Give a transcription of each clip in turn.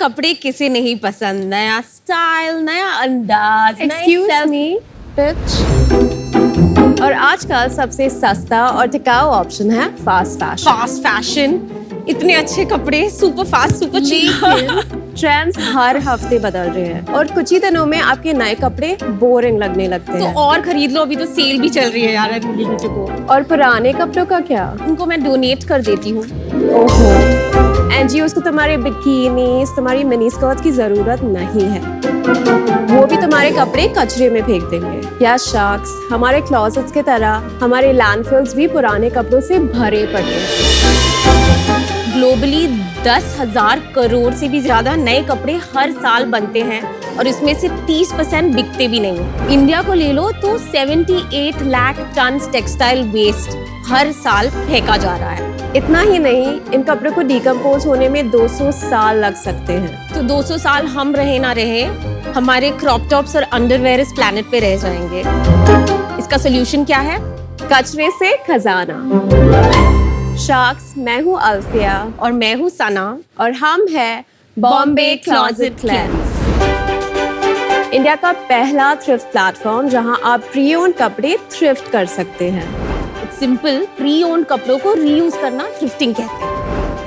कपड़े किसे नहीं पसंद, नया स्टाइल, नया अंदाज, Excuse me, bitch. और आज का सबसे सस्ता और टिकाऊ ऑप्शन है फास्ट फैशन। फास्ट फैशन, इतने अच्छे कपड़े, super fast, super cheap. Trends हर हफ्ते बदल रहे हैं और कुछ ही दिनों में आपके नए कपड़े बोरिंग लगने लगते तो हैं। और खरीद लो, अभी तो सेल भी चल रही है यार लिंक को। और पुराने कपड़ों का क्या? उनको मैं डोनेट कर देती हूँ। ओहो, एनजीओ को तुम्हारे बिकिनीज, तुम्हारी मिनी स्कर्ट्स की जरूरत नहीं है। वो भी तुम्हारे कपड़े कचरे में फेंक देंगे। या शार्क्स, हमारे क्लोजेट्स की तरह हमारे लैंडफिल्स भी पुराने कपड़ों से भरे पड़े हैं। ग्लोबली 10,000 करोड़ से भी ज्यादा नए कपड़े हर साल बनते हैं और इसमें से 30% बिकते भी नहीं। इंडिया को ले लो तो 78 लाख टन टेक्सटाइल वेस्ट हर साल फेंका जा रहा है। इतना ही नहीं, इन कपड़ों को डिकम्पोज होने में 200 साल लग सकते हैं। तो 200 साल हम रहे ना रहे, हमारे क्रॉप टॉप्स और अंडरवेयर इस प्लेनेट पे रह जाएंगे। इसका सोल्यूशन क्या है? कचरे से खजाना। शार्क्स, मैं हूँ अल्फिया और मैं हूँ सना और हम हैं बॉम्बे क्लोजेट क्लेंस, इंडिया का पहला थ्रिफ्ट प्लेटफॉर्म जहां आप प्री ओन कपड़े थ्रिफ्ट कर सकते हैं। सिंपल, प्री ओन कपड़ों को रीयूज करना थ्रिफ्टिंग कहते हैं।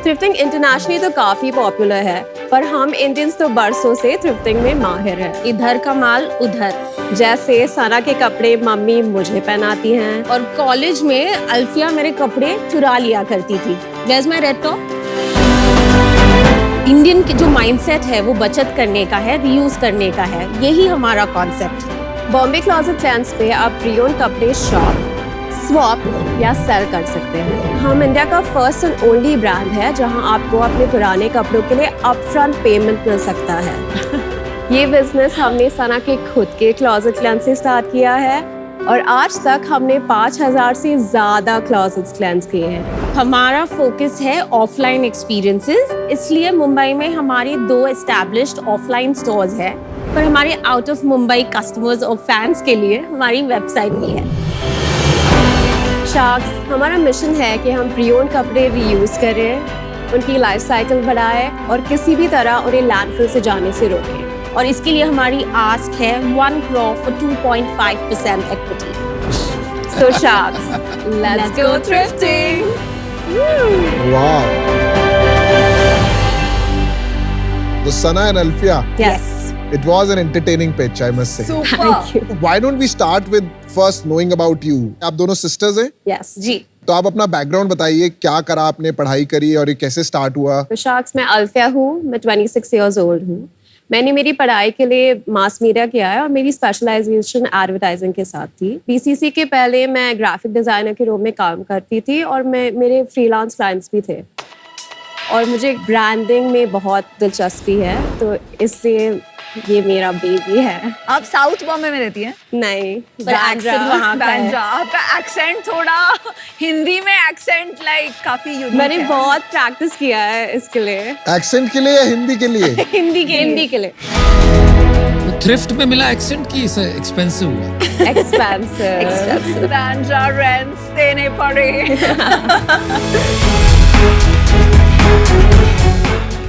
थ्रिफ्टिंग इंटरनेशनली तो काफी पॉपुलर है, पर हम इंडियंस तो बरसों से थ्रिफ्टिंग में माहिर हैं। इधर का माल उधर, जैसे सना के कपड़े मम्मी मुझे पहनाती हैं और कॉलेज में अल्फिया मेरे कपड़े चुरा लिया करती थी। Where's my red top? Indian के जो माइंडसेट है वो बचत करने का है, रीयूज करने का है, यही हमारा कॉन्सेप्ट। बॉम्बे क्लोजेट क्लेंस पे आप प्री ओन कपड़े शॉप, स्वैप या सेल कर सकते हैं। हम इंडिया का फर्स्ट एंड ओनली ब्रांड है जहां आपको अपने पुराने कपड़ों के लिए अपफ्रंट पेमेंट मिल सकता है। ये बिजनेस हमने सना के खुद के क्लोजेट क्लेंस से स्टार्ट किया है और आज तक हमने 5,000 से ज्यादा क्लोजेट क्लेंस किए हैं। हमारा फोकस है ऑफलाइन एक्सपीरियंसेस, इसलिए मुंबई में हमारे 2 एस्टैब्लिश्ड ऑफलाइन स्टोर्स हैं, पर हमारे आउट ऑफ मुंबई कस्टमर्स और फैंस के लिए हमारी वेबसाइट भी है। शार्क्स, हमारा मिशन है कि हम प्री ओन कपड़े रीयूज करें, उनकी लाइफ साइकिल बढ़ाएं और किसी भी तरह उन्हें लैंडफिल से जाने से रोकें। और इसके लिए हमारी आस्क है 1 crore for 2.5% equity. So sharks, let's go thrifting. Wow. So Sana and Alfia, Yes. it was an entertaining pitch, I must say. Thank you. Why don't we start with first knowing about you? आप दोनों sisters हैं? Yes. जी। तो आप अपना background बताइए, क्या करा आपने, पढ़ाई करी और ये कैसे स्टार्ट हुआ? तो शार्क्स, मैं अल्फिया हूँ, मैं 26 years old हूँ। मैंने मेरी पढ़ाई के लिए मास मीडिया किया है और मेरी स्पेशलाइजेशन एडवर्टाइजिंग के साथ थी। बीसीसी के पहले मैं ग्राफिक डिजाइनर के रोल में काम करती थी और मेरे फ्रीलांस क्लाइंट्स भी थे और मुझे ब्रांडिंग में बहुत दिलचस्पी है, तो इसलिए ये मेरा बेबी है। आप साउथ बॉम्बे में रहती हैं? नहीं, पर एक्सेंट वहाँ का है। बांद्रा। आपका एक्सेंट थोड़ा हिंदी में एक्सेंट लाइक काफी यूनिक है। मैंने बहुत प्रैक्टिस किया है इसके लिए। एक्सेंट के लिए या हिंदी के लिए? हिंदी के लिए। तो थ्रिफ्ट में मिला एक्सेंट की एक्सपेंसिव हुआ? एक्सपेंसिव। बांद्रा रेंट्स देने पड़े।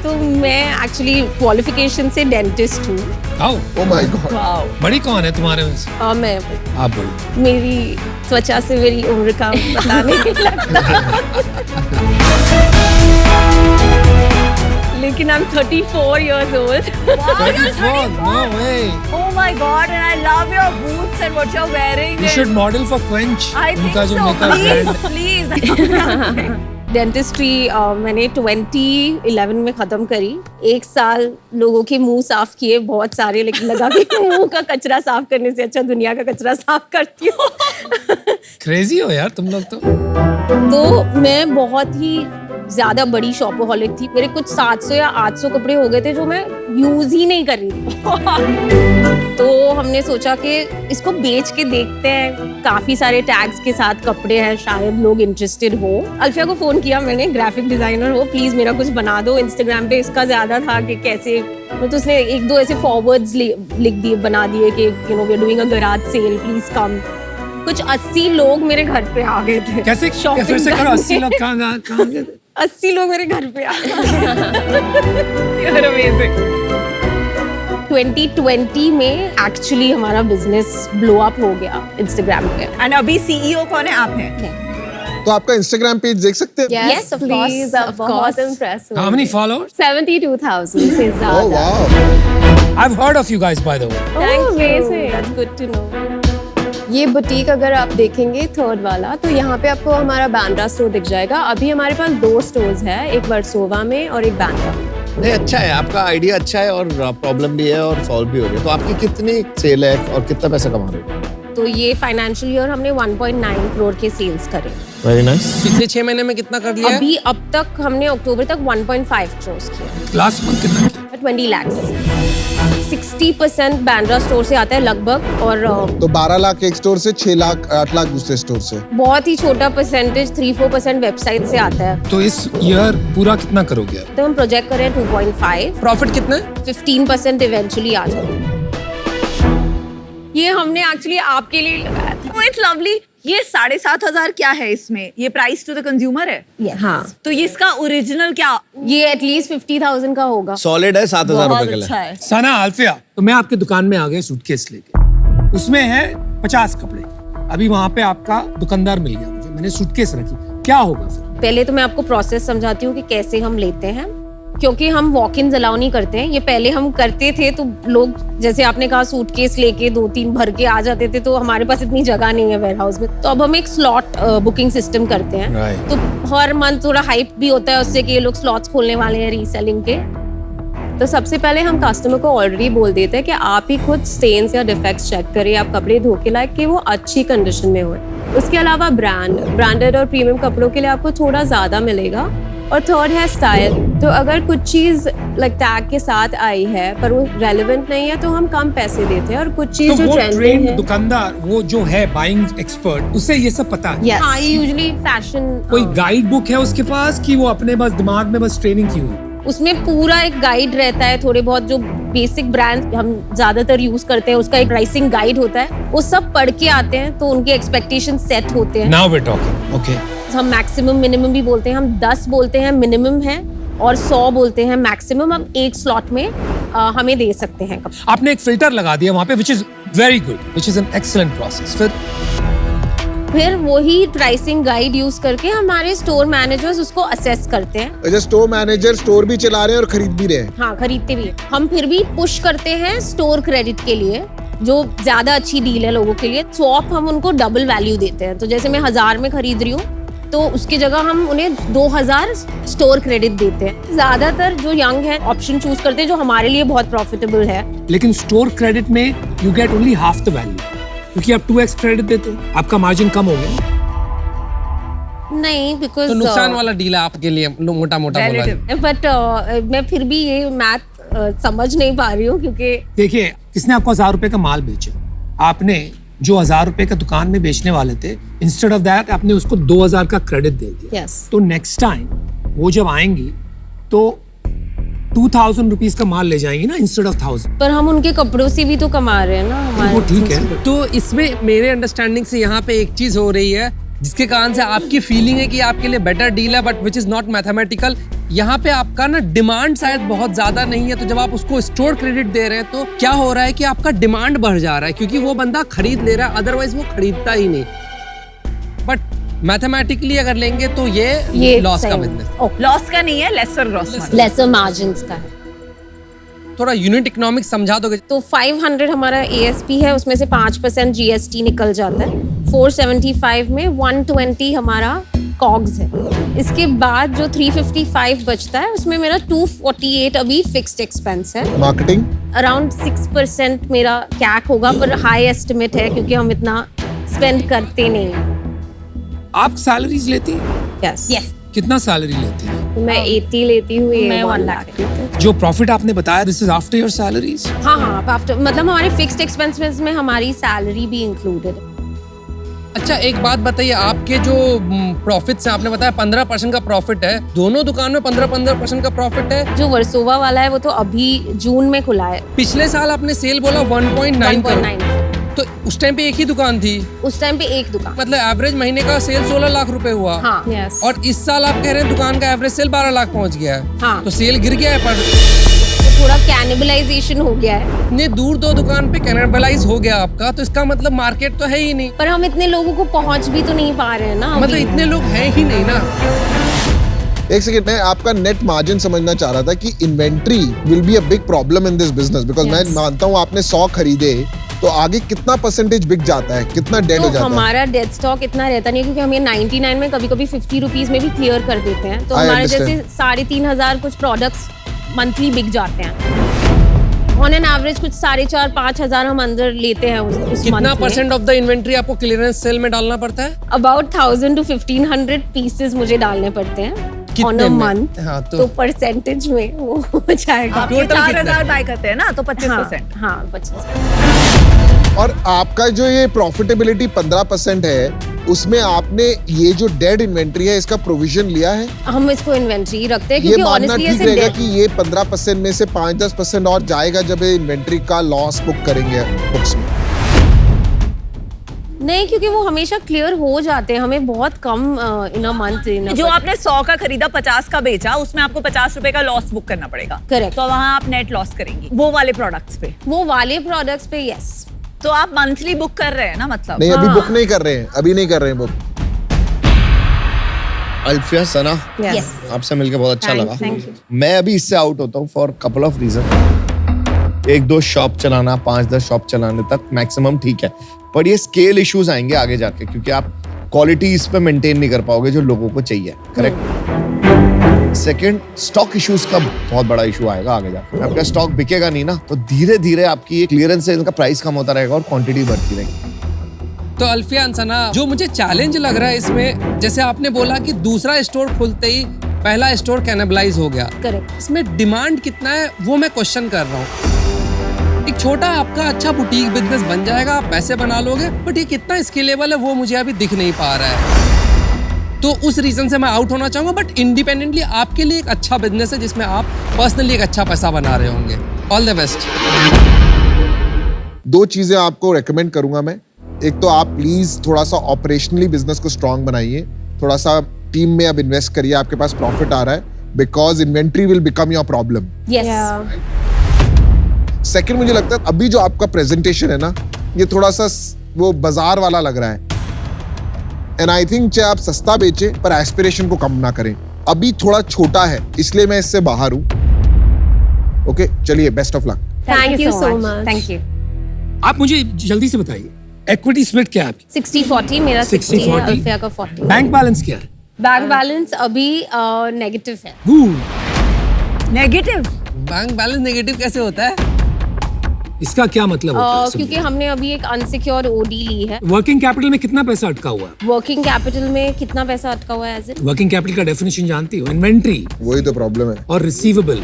तो मैं एक्चुअली क्वालिफिकेशन से डेंटिस्ट हूँ। Oh my God. बड़ी कौन है तुम्हारे में से? और मैं, आप बड़ी। मेरी त्वचा से मेरी उम्र का पता नहीं लगता। लेकिन I'm 34 years old. Wow, you're 34? No way. Oh my God, and I love your boots and what you're wearing. You should model for Quench. I think उनका जो so. Makeup Please, brand. please. Dentistry मैंने 2011 में खत्म करी। 1 साल लोगों के मुंह साफ किए बहुत सारे, लेकिन लगा कि मुंह का कचरा साफ करने से अच्छा दुनिया का कचरा साफ करती हूँ। क्रेजी हो यार तुम लोग तो। तो मैं बहुत ही ज्यादा बड़ी शॉपोहॉलिक थी। मेरे कुछ 700 या 800 कपड़े हो गए थे जो मैं यूज ही नहीं कर रही थी। तो हमने सोचा कि इसको बेच के देखते हैं, काफी सारे टैग्स के साथ कपड़े हैं, शायद लोग इंटरेस्टेड हो। अल्फिया को फोन किया मैंने, ग्राफिक डिजाइनर हो, प्लीज मेरा कुछ बना दो। इंस्टाग्राम पे इसका ज्यादा था कि कैसे, तो उसने 1-2 ऐसे फॉरवर्ड्स लिख दिए, बना दिए कि we are doing a garage sale, please come. कुछ 80 लोग मेरे घर पे आ गए थे। कैसे फिर से करो, 80 लोग कहाँ गए? 80 लोग मेरे घर पे आए। You're amazing. 2020 में एक्चुअली हमारा बिजनेस ब्लो अप हो गया इंस्टाग्राम पे। And अभी CEO कौन है? आप हैं? तो आपका इंस्टाग्राम पेज देख सकते हैं? Yes, of course, please, of बहुत course. impressive. How many followers? 72,000 से ओह ज़्यादा। Wow. I've heard of you guys, by the way. Thank you. Amazing. That's good to know. ये बुटीक अगर आप देखेंगे थर्ड वाला तो यहाँ पे आपको हमारा बांद्रा स्टोर दिख जाएगा। अभी हमारे पास 2 स्टोर्स है, एक वर्सोवा में और एक बांद्रा में। नहीं, अच्छा है, आपका आइडिया अच्छा है और प्रॉब्लम भी है और सॉल्व भी हो रही है। तो आपकी कितनी सेल है और कितना पैसा कमा रहे हो? तो ये फाइनेंशियल ईयर हमने 1.9 करोड़ के सेल्स करे। Very nice. पिछले 6 महीने में कितना कर लिया है? अभी अब तक हमने अक्टूबर तक 1.5 करोड़ किया। Last month कितना किया? 20 lakhs। 60% बांद्रा स्टोर से आता है लगभग, और तो 12 लाख एक स्टोर से, 6 लाख 8 लाख दूसरे स्टोर से। बहुत ही छोटा परसेंटेज 3-4% वेबसाइट से आता है। तो इस ईयर पूरा कितना करोगे? तो हम प्रोजेक्ट कर रहे हैं 2.5। प्रॉफिट कितना है? 15% इवेंचुअली आ जाएगा। ये हमने एक्चुअली आपके लिए लगाया था। Oh, it's lovely. ये 7,500 क्या है इसमें? ये प्राइस टू द कंज्यूमर है? Yes. हाँ। तो ये इसका ओरिजिनल क्या? ये एटलीस्ट 50,000 का होगा। सॉलिड है 7,000 बहुत रुपए के अच्छा लिए। है। सना अल्फिया, तो मैं आपके दुकान में आ गया सूटकेस लेके, उसमें है 50 कपड़े। अभी वहां पे आपका दुकानदार मिल गया मुझे, मैंने सूटकेस रखी, क्या होगा फिर? पहले तो मैं आपको प्रोसेस समझाती हूँ कि कैसे हम लेते हैं, क्योंकि हम वॉक इन अलाउ नहीं करते हैं। ये पहले हम करते थे तो लोग, जैसे आपने कहा, सूटकेस लेके 2-3 भर के आ जाते थे, तो हमारे पास इतनी जगह नहीं है वेयरहाउस में। तो अब हम एक स्लॉट बुकिंग सिस्टम करते हैं। Right. तो हर मंथ थोड़ा हाइप भी होता है उससे कि ये लोग स्लॉट्स खोलने वाले हैं रीसेलिंग के। तो सबसे पहले हम कस्टमर को ऑलरेडी बोल देते हैं कि आप ही खुद स्टेन्स या डिफेक्ट्स चेक करिए, आप कपड़े धो के लाए कि वो अच्छी कंडीशन में होए। उसके अलावा ब्रांडेड और प्रीमियम कपड़ों के लिए आपको थोड़ा ज़्यादा मिलेगा। और थर्ड है स्टाइल। तो अगर कुछ चीज़ लाइक टैग के साथ आई है पर वो रेलेवेंट नहीं है तो हम कम पैसे देते हैं, और कुछ चीज़ तो जो वो ट्रेंडिंग ट्रेंड है। दुकानदार, वो जो है बाइंग एक्सपर्ट, उसे ये सब पता है। Yes. हाँ, ये यूजुअली फैशन, कोई गाइड बुक है उसके पास कि वो अपने बस दिमाग में बस ट्रेनिंग की हुई? उसमें पूरा एक गाइड रहता है। थोड़े बहुत जो बेसिक ब्रांड हम ज्यादातर यूज करते हैं उसका एक प्राइसिंग गाइड होता है, वो सब पढ़ के आते हैं तो उनके एक्सपेक्टेशन सेट होते हैं। Now we talking, okay. हम मैक्सिमम मिनिमम भी बोलते हैं, हम 10 बोलते हैं मिनिमम है और 100 बोलते हैं मैक्सिमम। हम एक स्लॉट में हमें दे सकते हैं कपड़े। आपने एक फिल्टर लगा दिया वहां पे, which is very good, which is an excellent process. फिर वही प्राइसिंग गाइड यूज करके हमारे स्टोर मैनेजर्स उसको असेस करते हैं। अच्छा, स्टोर मैनेजर स्टोर भी चला रहे हैं और खरीद भी रहे हैं। हाँ, खरीदते भी हैं। हम फिर भी पुश करते हैं स्टोर क्रेडिट के लिए, जो ज्यादा अच्छी डील है लोगों के लिए। स्वैप हम उनको डबल वैल्यू देते हैं। तो जैसे मैं 1000 में खरीद रही हूँ तो उसकी जगह हम उन्हें 2000 स्टोर क्रेडिट देते हैं। ज्यादातर जो यंग है ऑप्शन चूज करते हैं जो हमारे लिए बहुत प्रॉफिटेबल है। लेकिन स्टोर क्रेडिट में you get only half the value, क्योंकि आप 2x क्रेडिट देते हैं, आपका मार्जिन कम हो गया। नहीं, बिकॉज तो नुकसान वाला डील है आपके लिए, मोटा मोटा बोला जाए। बट मैं फिर भी ये मैथ समझ नहीं पा रही हूँ, क्योंकि देखिए, किसने आपको 1000 रुपए का माल बेचा, आपने जो 1000 रुपए का दुकान में बेचने वाले थे, इंस्टेड ऑफ दैट आपने उसको 2000 का क्रेडिट दे दिया। Yes. तो नेक्स्ट टाइम वो जब आएंगी तो 2000 रुपीज का माल ले जाएंगी ना, इंस्टेड ऑफ 1000। पर हम उनके कपड़ों से भी तो कमा रहे हैं ना हमारे। वो ठीक है। तो इसमें मेरे अंडरस्टैंडिंग से यहाँ पे एक चीज हो रही है जिसके कारण से आपकी फीलिंग है कि आपके लिए बेटर डील है, but which is not mathematical. यहाँ पे आपका ना डिमांड शायद बहुत ज्यादा नहीं है, तो जब आप उसको स्टोर क्रेडिट दे रहे हैं तो क्या हो रहा है कि आपका डिमांड बढ़ जा रहा है, क्योंकि वो बंदा खरीद ले रहा है, अदरवाइज वो खरीदता ही नहीं। बट मैथमेटिकली अगर लेंगे तो ये लॉस का बिजनेस। लॉस का नहीं है, लेसर लॉस। लेसर मार्जिन्स का है। थोड़ा यूनिट इकोनॉमिक्स समझा दोगे? तो 500 हमारा ASP है, उसमें से 5% GST निकल जाता है। 475 में 120 हमारा कॉग्स है। इसके बाद जो 355 बचता है उसमें मेरा 248 अभी फिक्स्ड एक्सपेंस है। मार्केटिंग अराउंड 6% मेरा कैक होगा, पर हाई एस्टिमेट है क्योंकि हम इतना स्पेंड करते नहीं हैं। आप सैलरीज लेती हैं? यस, कितना सैलरी लेती हैं? मैं 80 लेती हूँ, ये मैं 1 1 लाख। लाख। जो प्रॉफिट आपने बताया, this is after your salaries? हाँ हाँ, आफ्टर मतलब हमारे फिक्स्ड एक्सपेंसेस में हमारी सैलरी भी इंक्लूडेड है। अच्छा, एक बात बताइए, आपके जो प्रॉफिट्स हैं, आपने बताया 15% का प्रॉफिट है, दोनों दुकान में 15% का प्रॉफिट है। जो वर्सोवा वाला है वो तो अभी जून में खुला है। पिछले साल आपने सेल बोला 1.9 करोड़, तो उस टाइम पे एक ही दुकान थी, उस टाइम पे एक दुकान। मतलब एवरेज महीने का सेल 16 लाख रुपए हुआ। हाँ यस और इस साल आप कह रहे हैं दुकान का एवरेज सेल 12 लाख पहुंच गया है। हाँ। तो सेल गिर गया है, पर तो थोड़ा कैनिबलाइजेशन हो गया है। इतने दूर दो दुकान पे कैनिबलाइज हो गया आपका, तो इसका मतलब मार्केट तो है ही नहीं। पर हम इतने लोगों को पहुंच भी तो नहीं पा रहे हैं ना मतलब अभी। इतने लोग हैं ही नहीं ना। एक सेकंड, मैं आपका नेट मार्जिन समझना चाह रहा था कि inventory will be a big problem in this business, because मैं मानता हूँ आपने 100 खरीदे तो आगे कितना परसेंटेज बिक जाता है, कितना डेड तो हो जाता है? हमारा डेड स्टॉक इतना रहता नहीं है, क्योंकि हम ये 99 में कभी कभी 50 रुपीज में भी क्लियर कर देते हैं। तो I हमारे understand. जैसे 3,500 कुछ प्रोडक्ट्स मंथली बिक जाते हैं। ऑन एन एवरेज कुछ 4,500-5,000 हम अंदर लेते हैं उस कितना month में। परसेंट ऑफ द इन्वेंट्री आपको क्लियरेंस सेल में डालना पड़ता है? अबाउट 1,000 to 1,500 पीसेस मुझे डालने पड़ते हैं ऑन कितने अ में? मंथ। हाँ, तो परसेंटेज में वो हो जाएगा। आप ये Total कितना 4,000 बाय करते हैं ना, तो 25%। हाँ 25%। और आपका जो ये प्रॉफिटेबिलिटी 15% है, उसमें आपने ये जो डेड इन्वेंट्री है इसका प्रोविजन लिया है? हम इसको इन्वेंट्री रखते हैं, ये क्योंकि मानना ऑनेस्टली ठीक ऐसे रहेगा dead- कि ये 15% में से 5-10% और जाएगा जब ये इन्वेंट्री का लॉस बुक करेंगे बुक्स में? नहीं, क्योंकि वो हमेशा क्लियर हो जाते हैं। हमें बहुत कम इन अ मंथ जो आपने 100 का खरीदा 50 का बेचा, उसमें आपको 50 रुपए का लॉस बुक करना पड़ेगा। Correct. तो वहाँ आप नेट लॉस करेंगी वो वाले प्रोडक्ट्स पे। वो वाले प्रोडक्ट्स पे यस। तो आप मंथली बुक कर रहे हैं ना, मतलब? नहीं, अभी हाँ। बुक नहीं कर रहे हैं, अभी नहीं कर रहे हैं बुक। अल्फिया, सना, यस आपसे मिलकर बहुत अच्छा लगा। Thank you. मैं अभी इससे आउट होता हूँ for couple of reason. 1-2 shop चलाना, 5-10 शॉप चलाने तक मैक्सिमम ठीक है, पर ये स्केल इश्यूज आएंगे आगे जाके, क्योंकि आप क्वालिटी इस पे मेंटेन नहीं कर पाओगे जो लोगों को चाहिए। करेक्ट। सेकंड, स्टॉक इश्यूज का बहुत बड़ा इशू आएगा आगे जाके। आपका स्टॉक बिकेगा नहीं ना, तो धीरे धीरे आपकी क्लियरेंस सेल का प्राइस कम होता रहेगा और क्वांटिटी बढ़ती रहेगी। तो अल्फिया अंसना, जो मुझे चैलेंज लग रहा है इसमें, जैसे आपने बोला कि दूसरा स्टोर खुलते ही पहला स्टोर कैनिबलाइज हो गया, करेक्ट। इसमें डिमांड कितना है वो मैं क्वेश्चन कर रहा हूँ। एक छोटा आपका अच्छा बुटीक बिजनेस बन जाएगा, आप पैसे बना लोगे, बट ये कितना स्केलेबल है वो मुझे अभी दिख नहीं पा रहा है। तो उस रीजन से मैं आउट होना चाहूंगा, बट इंडिपेंडेंटली आपके लिए एक अच्छा बिजनेस है जिसमें आप पर्सनली एक अच्छा पैसा बना रहे होंगे। All the best. 2 चीजें आपको रेकमेंड करूंगा मैं। एक तो आप प्लीज थोड़ा सा ऑपरेशनली बिजनेस को स्ट्रांग बनाइए, थोड़ा सा टीम में अब इन्वेस्ट करिए, आपके पास प्रॉफिट आ रहा है, because inventory will become your problem. Yes. Second, मुझे लगता है अभी जो आपका प्रेजेंटेशन है ना, ये थोड़ा सा वो बाजार वाला लग रहा है। एंड आई थिंक चाहे आप सस्ता बेचे पर एस्पिरेशन को कम ना करें। अभी थोड़ा छोटा है, इसलिए मैं इससे बाहर हूं। ओके, चलिए, best of luck. Thank you so much. Thank you. आप मुझे जल्दी से बताइए, इक्विटी स्प्लिट क्या है आपकी? 60-40 मेरा 60 है, 60-40? अल्फिया का 40। बैंक बैलेंस क्या है? बैंक बैलेंस अभी नेगेटिव है। नेगेटिव? बैंक बैलेंस नेगेटिव कैसे होता है? इसका क्या मतलब होता है? क्योंकि हमने अभी एक अनसिक्योर ओडी ली है। वर्किंग कैपिटल में कितना पैसा अटका हुआ है? वर्किंग कैपिटल में कितना पैसा अटका हुआ है एज इन? वर्किंग कैपिटल का डेफिनेशन जानती हो? इन्वेंट्री वही तो प्रॉब्लम है। और रिसीवेबल।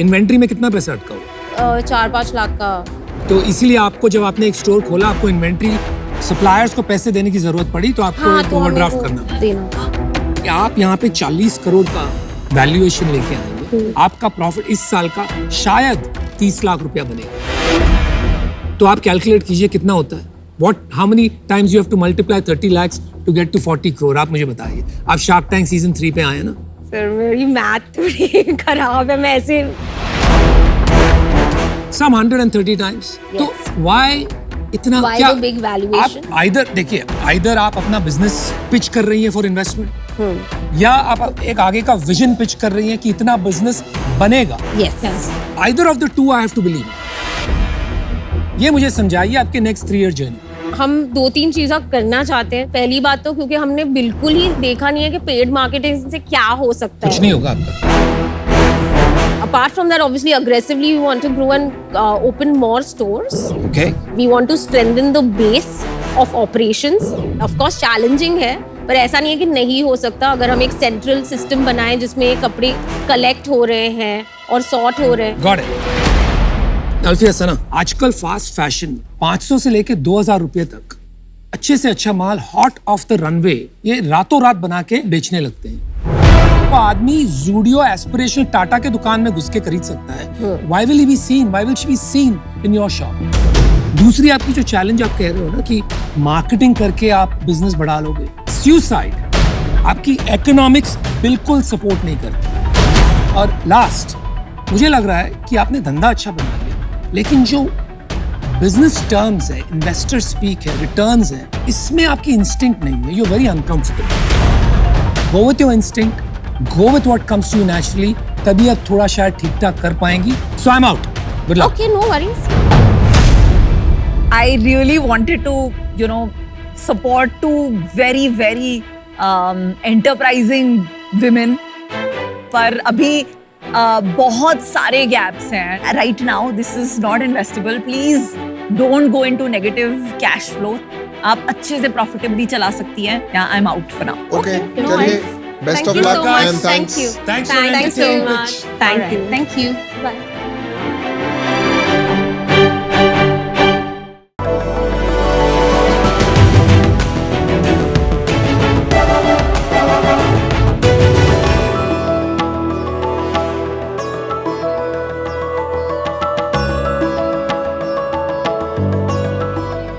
इन्वेंट्री में कितना पैसा अटका हुआ? 4-5 लाख का। तो इसीलिए आपको जब आपने एक स्टोर खोला, आपको इन्वेंट्री सप्लायर्स को पैसे देने की जरूरत पड़ी, तो आपको हाँ, एक तो हमें ओवरड्राफ्ट वो करना देना। कि आप यहाँ पे 40 करोड़ का वैल्यूएशन लेके आएंगे, आपका प्रॉफिट इस साल का शायद 30 लाख रुपया बनेगा। तो आप कैलकुलेट कीजिए कितना होता है। How many times you have to multiply 30 lakhs to get to 40 crore? आप मुझे बताइए। आप शार्क टैंक सीजन 3 पे आए ना? सर मेरी मैथ थोड़ी खराब है, मैं ऐसे Some 130 times. तो why इतना Why क्या? the big valuation? आप either देखिए, either आप अपना बिजनेस पिच कर रही है फॉर इन्वेस्टमेंट, या आप एक आगे का विजन पिच कर रही है कि इतना बिजनेस बनेगा। Yes. Either of the two I have to believe. ये मुझे समझाइए आपके नेक्स्ट 3 year जर्नी। हम 2-3 चीजें करना चाहते हैं। पहली बात तो क्योंकि हमने बिल्कुल ही देखा नहीं है कि पेड मार्केटिंग से क्या हो सकता कुछ है। नहीं होगा आपका। Apart from that, obviously, aggressively, we want to grow and open more stores. Okay. We want to strengthen the base of operations. Of course, challenging है, पर ऐसा नहीं है कि नहीं हो सकता। अगर हम एक सेंट्रल सिस्टम बनाएं जिसमें कपड़े कलेक्ट हो रहे हैं और सॉर्ट हो रहे हैं। Got it. अल्फिया सना, आजकल फास्ट फैशन 500 से लेके 2000 रुपए तक अच्छे से अच्छा माल हॉट ऑफ द रनवे ये रातों रात बना के बेचने लगते हैं। तो आदमी जूडियो एस्पिरेशनल टाटा के दुकान में घुस के खरीद सकता है। Why will he be seen? Why will she be seen in your shop? दूसरी आपकी जो चैलेंज आप कह रहे हो ना कि मार्केटिंग करके आप बिजनेस बढ़ा लोगे, सुसाइड, आपकी इकोनॉमिक्स बिल्कुल सपोर्ट नहीं करती। और लास्ट, मुझे लग रहा है कि आपने धंधा अच्छा बना लिया, लेकिन जो बिजनेस टर्म्स है, इन्वेस्टर स्पीक है, रिटर्न्स है, इसमें आपकी इंस्टिंक्ट नहीं है। You are very uncomfortable. Go with your instinct, go with what comes to you naturally, तभी आप थोड़ा शायद ठीक ठाक कर पाएंगी। So I am out, good luck. Okay, no worries. I really wanted to, you know, support two very, very enterprising women. पर अभी बहुत सारे gaps हैं. Right now, this is not investable. Please don't go into negative cash flow. आप अच्छे से profitably चला सकती हैं. Yeah, I'm out for now. Okay, no चलिए, worries. best Thank of you luck so much. and Thank thanks. you. Thanks for Thank you so entertaining. much. Thank you. Thank you. Bye.